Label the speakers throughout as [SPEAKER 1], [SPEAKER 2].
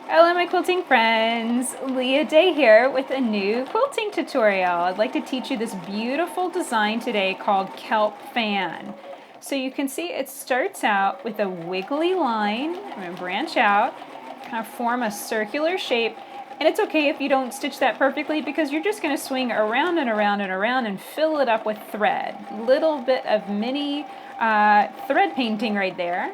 [SPEAKER 1] Hello my quilting friends, Leah Day here with a new quilting tutorial. I'd like to teach you this beautiful design today called Kelp Fan. So you can see it starts out with a wiggly line. I'm going to branch out, kind of form a circular shape, and it's okay if you don't stitch that perfectly because you're just going to swing around and around and around and fill it up with thread. Little bit of mini thread painting right there.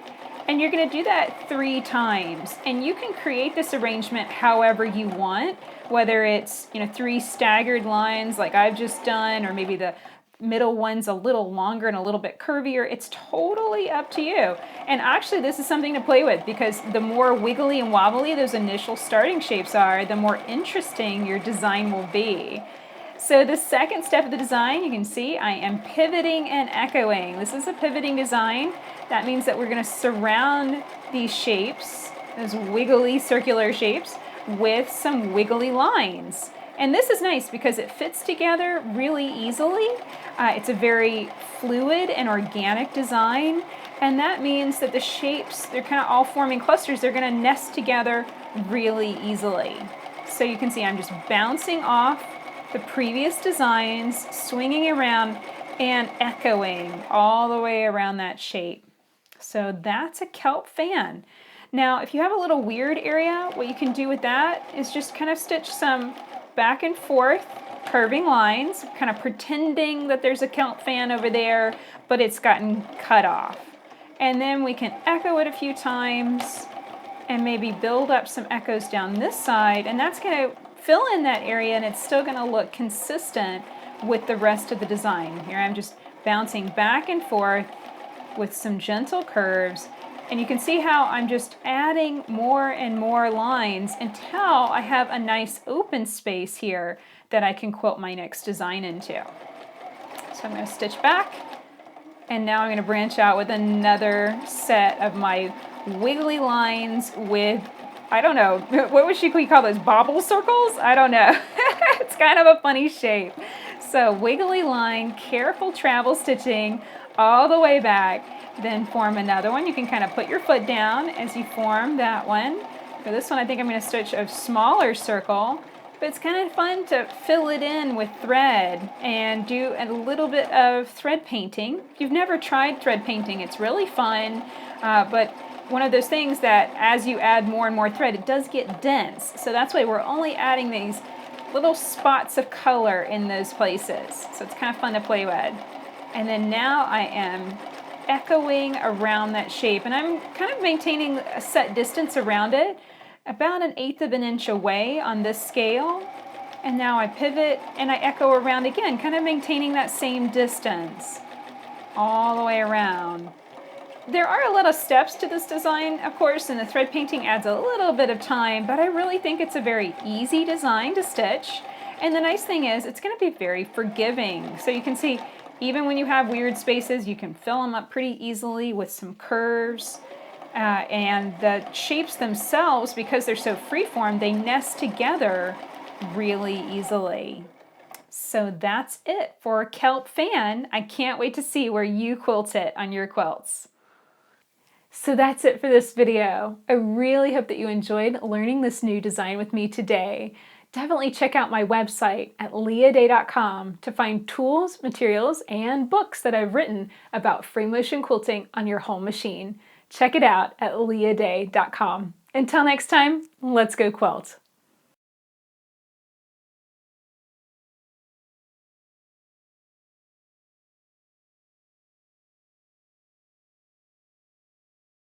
[SPEAKER 1] And you're going to do that 3 times, and you can create this arrangement however you want, whether it's 3 staggered lines like I've just done, or maybe the middle one's a little longer and a little bit curvier. It's totally up to you. And actually this is something to play with because the more wiggly and wobbly those initial starting shapes are, the more interesting your design will be. So the second step of the design, you can see I am pivoting and echoing. This is a pivoting design. That means that we're going to surround these shapes, those wiggly circular shapes, with some wiggly lines. And this is nice because it fits together really easily. It's a very fluid and organic design, and that means that the shapes, they're kind of all forming clusters. They're going to nest together really easily. So you can see I'm just bouncing off the previous designs, swinging around and echoing all the way around that shape. So that's a kelp fan. Now, if you have a little weird area, what you can do with that is just kind of stitch some back and forth curving lines, kind of pretending that there's a kelp fan over there, but it's gotten cut off. And then we can echo it a few times and maybe build up some echoes down this side, and that's going to fill in that area, and it's still going to look consistent with the rest of the design. Here I'm just bouncing back and forth with some gentle curves, and you can see how I'm just adding more and more lines until I have a nice open space here that I can quilt my next design into. So I'm going to stitch back, and now I'm going to branch out with another set of my wiggly lines with, I don't know, what would we call those, bobble circles? I don't know. It's kind of a funny shape. So wiggly line, careful travel stitching all the way back, then form another one. You can kind of put your foot down as you form that one. For this one, I think I'm going to stitch a smaller circle, but it's kind of fun to fill it in with thread and do a little bit of thread painting. If you've never tried thread painting, it's really fun, but one of those things that as you add more and more thread, it does get dense. So that's why we're only adding these little spots of color in those places. So it's kind of fun to play with. And then now I am echoing around that shape, and I'm kind of maintaining a set distance around it, about 1/8 of an inch away on this scale. And now I pivot and I echo around again, kind of maintaining that same distance all the way around. There are a lot of steps to this design, of course, and the thread painting adds a little bit of time, but I really think it's a very easy design to stitch. And the nice thing is it's going to be very forgiving. So you can see even when you have weird spaces, you can fill them up pretty easily with some curves. And the shapes themselves, because they're so freeform, they nest together really easily. So that's it for Kelp Fan. I can't wait to see where you quilt it on your quilts. So that's it for this video. I really hope that you enjoyed learning this new design with me today. Definitely check out my website at leahday.com to find tools, materials, and books that I've written about free motion quilting on your home machine. Check it out at leahday.com. Until next time, let's go quilt.